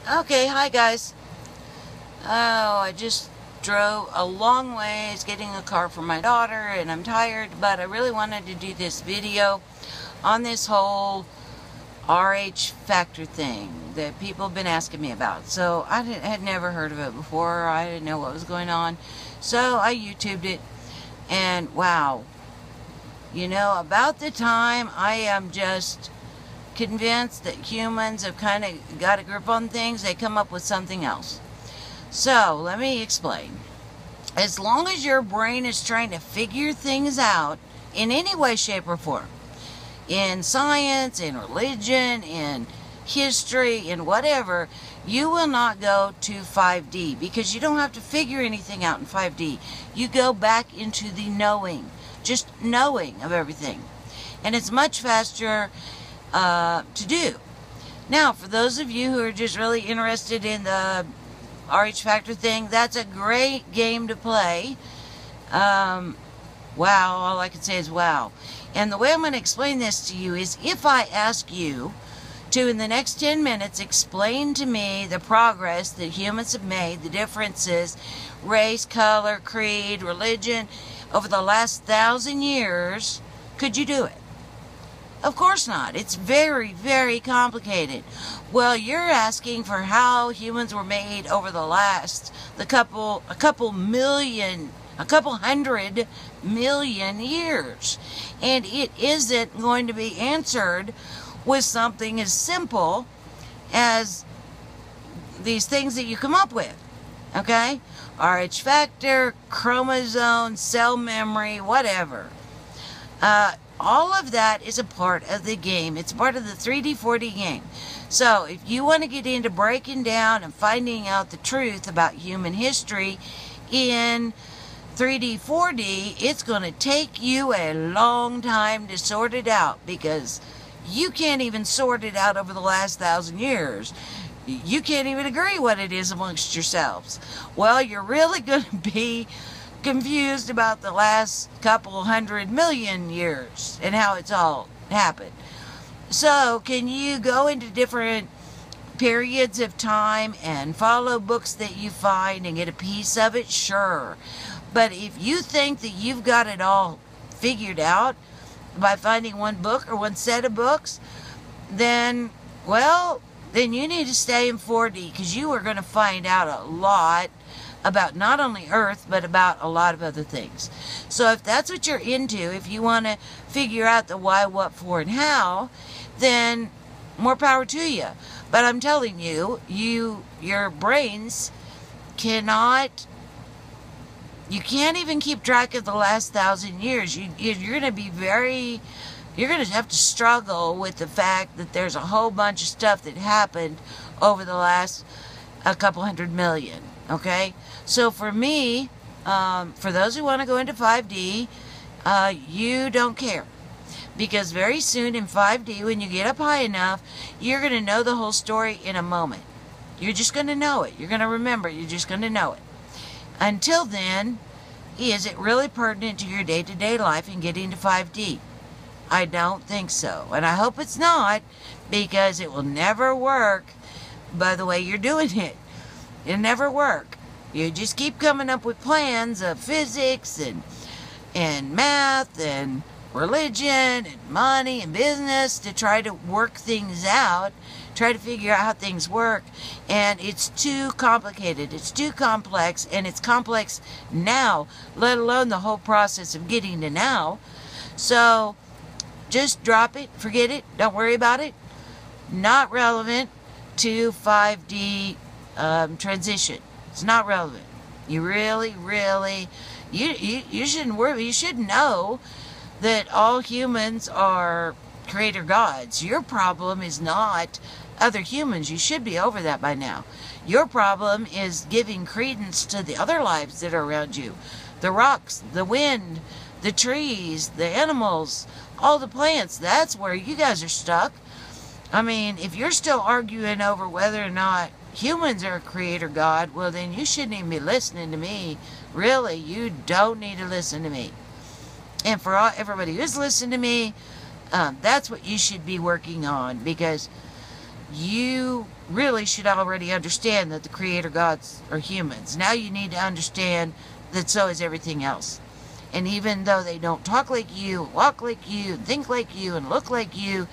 Okay, hi guys. I just drove a long ways getting a car for my daughter and I'm tired, but I really wanted to do this video on this whole RH factor thing that people have been asking me about. So I had never heard of it before. I didn't know what was going on. So I YouTubed it and wow. About the time I am just convinced that humans have kind of got a grip on things, they come up with something else. So, let me explain. As long as your brain is trying to figure things out in any way, shape, or form, in science, in religion, in history, in whatever, you will not go to 5D because you don't have to figure anything out in 5D. You go back into the knowing, just knowing of everything. And it's much faster to do. Now, for those of you who are just really interested in the RH factor thing, that's a great game to play. Wow, all I can say is wow. And the way I'm going to explain this to you is if I ask you to, in the next 10 minutes, explain to me the progress that humans have made, the differences, race, color, creed, religion, over the last 1,000 years, could you do it? Of course not. It's very, very complicated. Well, you're asking for how humans were made over the last, a couple hundred million years. And it isn't going to be answered with something as simple as these things that you come up with. Okay? RH factor, chromosome, cell memory, whatever. All of that is a part of the game. It's part of the 3D, 4D game. So if you want to get into breaking down and finding out the truth about human history in 3D, 4D, it's going to take you a long time to sort it out because you can't even sort it out over the last 1,000 years. You can't even agree what it is amongst yourselves. Well, you're really going to be confused about the last couple 100 million years and how it's all happened. So, can you go into different periods of time and follow books that you find and get a piece of it? Sure. But if you think that you've got it all figured out by finding one book or one set of books, then you need to stay in 4D because you are going to find out a lot about not only Earth, but about a lot of other things. So if that's what you're into, if you want to figure out the why, what, for, and how, then more power to you. But I'm telling you, your brains cannot, you can't even keep track of the last 1,000 years. You're going to be you're going to have to struggle with the fact that there's a whole bunch of stuff that happened over the last a couple 100 million. Okay, so for me, for those who want to go into 5D, you don't care. Because very soon in 5D, when you get up high enough, you're going to know the whole story in a moment. You're just going to know it. You're going to remember it. You're just going to know it. Until then, is it really pertinent to your day-to-day life in getting to 5D? I don't think so. And I hope it's not, because it will never work by the way you're doing it. It'll never work. You just keep coming up with plans of physics and math and religion and money and business to try to work things out, try to figure out how things work, and it's too complicated, it's too complex, and it's complex now, let alone the whole process of getting to now. So just drop it, forget it, don't worry about it. Not relevant to 5D transition. It's not relevant. You really, you shouldn't worry. You should know that all humans are creator gods. Your problem is not other humans. You should be over that by now. Your problem is giving credence to the other lives that are around you. The rocks, the wind, the trees, the animals, all the plants. That's where you guys are stuck. I mean, if you're still arguing over whether or not humans are a creator god, well then you shouldn't even be listening to me. Really, you don't need to listen to me. And for everybody who's listening to me, that's what you should be working on, because you really should already understand that the creator gods are humans. Now you need to understand that so is everything else. And even though they don't talk like you, walk like you, think like you, and look like you,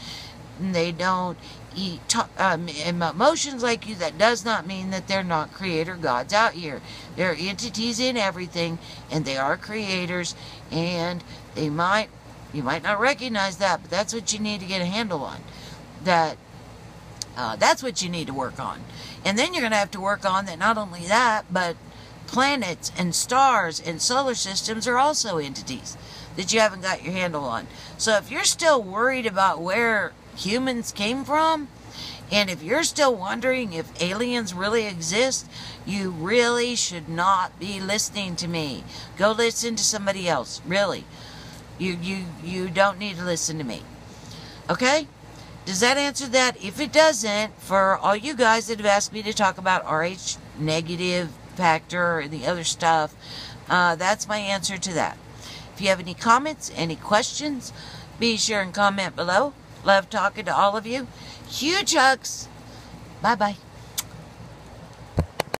and they don't eat emotions like you, that does not mean that they're not creator gods out here. There are entities in everything, and they are creators, and you might not recognize that, but that's what you need to get a handle on. That's what you need to work on. And then you're going to have to work on that, not only that, but planets and stars and solar systems are also entities that you haven't got your handle on. So if you're still worried about where humans came from, and if you're still wondering if aliens really exist, you really should not be listening to me. Go listen to somebody else. Really. You don't need to listen to me. Okay? Does that answer that? If it doesn't, for all you guys that have asked me to talk about RH negative factor and the other stuff, that's my answer to that. If you have any comments, any questions, be sure and comment below. Love talking to all of you. Huge hugs. Bye-bye.